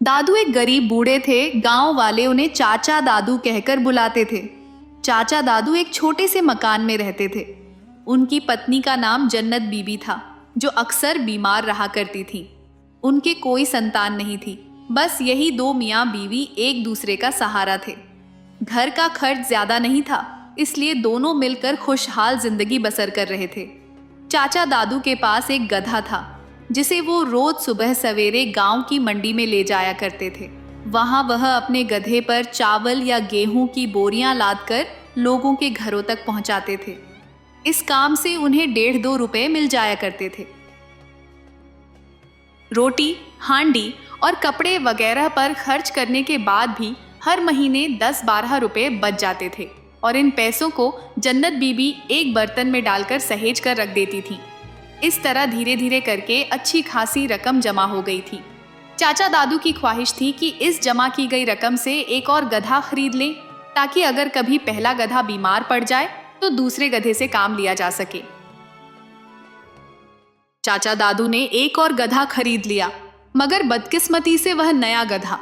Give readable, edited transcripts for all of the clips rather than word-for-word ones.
दादू एक गरीब बूढ़े थे। गांव वाले उन्हें चाचा दादू कहकर बुलाते थे। चाचा दादू एक छोटे से मकान में रहते थे। उनकी पत्नी का नाम जन्नत बीबी था, जो अक्सर बीमार रहा करती थी। उनके कोई संतान नहीं थी, बस यही दो मियाँ बीवी एक दूसरे का सहारा थे। घर का खर्च ज्यादा नहीं था, इसलिए दोनों मिलकर खुशहाल जिंदगी बसर कर रहे थे। चाचा दादू के पास एक गधा था, जिसे वो रोज सुबह सवेरे गांव की मंडी में ले जाया करते थे। वहां वह अपने गधे पर चावल या गेहूं की बोरियां लादकर लोगों के घरों तक पहुंचाते थे। इस काम से उन्हें 1.5-2 रुपए मिल जाया करते थे। रोटी, हांडी और कपड़े वगैरह पर खर्च करने के बाद भी हर महीने 10-12 रुपए बच जाते थे और इन पैसों को जन्नत बीबी एक बर्तन में डालकर सहेज कर रख देती थी। इस तरह धीरे धीरे करके अच्छी खासी रकम जमा हो गई थी। चाचा दादू की ख्वाहिश थी कि इस जमा की गई रकम से एक और गधा खरीद लें, ताकि अगर कभी पहला गधा बीमार पड़ जाए तो दूसरे गधे से काम लिया जा सके। चाचा दादू ने एक और गधा खरीद लिया, मगर बदकिस्मती से वह नया गधा,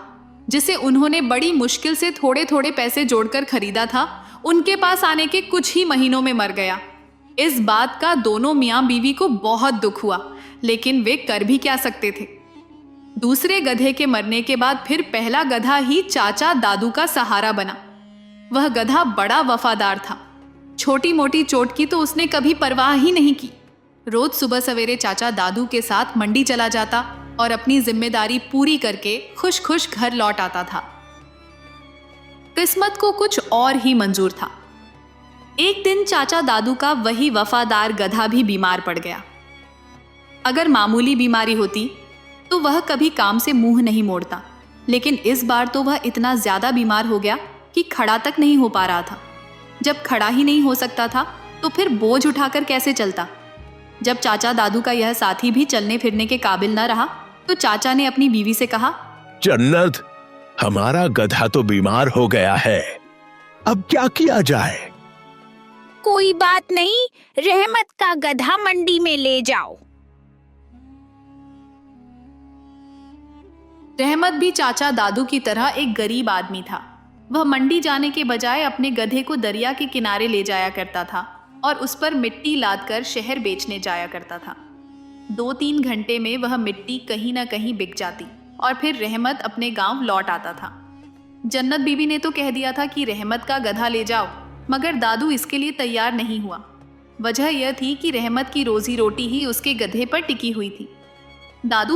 जिसे उन्होंने बड़ी मुश्किल से थोड़े थोड़े पैसे जोड़कर खरीदा था, उनके पास आने के कुछ ही महीनों में मर गया। इस बात का दोनों मियाँ बीवी को बहुत दुख हुआ, लेकिन वे कर भी क्या सकते थे। दूसरे गधे के मरने के बाद फिर पहला गधा ही चाचा दादू का सहारा बना। वह गधा बड़ा वफादार था। छोटी मोटी चोट की तो उसने कभी परवाह ही नहीं की। रोज सुबह सवेरे चाचा दादू के साथ मंडी चला जाता और अपनी जिम्मेदारी पूरी करके खुश खुश घर लौट आता था। किस्मत को कुछ और ही मंजूर था। एक दिन चाचा दादू का वही वफादार गधा भी बीमार पड़ गया। अगर मामूली बीमारी होती तो वह कभी काम से मुंह नहीं मोड़ता, लेकिन इस बार तो वह इतना ज्यादा बीमार हो गया कि खड़ा तक नहीं हो पा रहा था। जब खड़ा ही नहीं हो सकता था तो फिर बोझ उठाकर कैसे चलता। जब चाचा दादू का यह साथी भी चलने फिरने के काबिल न रहा तो चाचा ने अपनी बीवी से कहा, जन्नत, हमारा गधा तो बीमार हो गया है, अब क्या किया जाए? कोई बात नहीं, रहमत का गधा मंडी में ले जाओ। रहमत भी चाचा दादू की तरह एक गरीब आदमी था। वह मंडी जाने के बजाय अपने गधे को दरिया के किनारे ले जाया करता था और उस पर मिट्टी लादकर शहर बेचने जाया करता था। 2-3 घंटे में वह मिट्टी कहीं ना कहीं बिक जाती और फिर रहमत अपने गांव लौट आता था। जन्नत बीबी ने तो कह दिया था कि रहमत का गधा ले जाओ, मगर दादू इसके लिए तैयार नहीं हुआ। वजह यह थी कि रहमत की रोजी रोटी ही उसके गधे पर टिकी हुई थी। दादू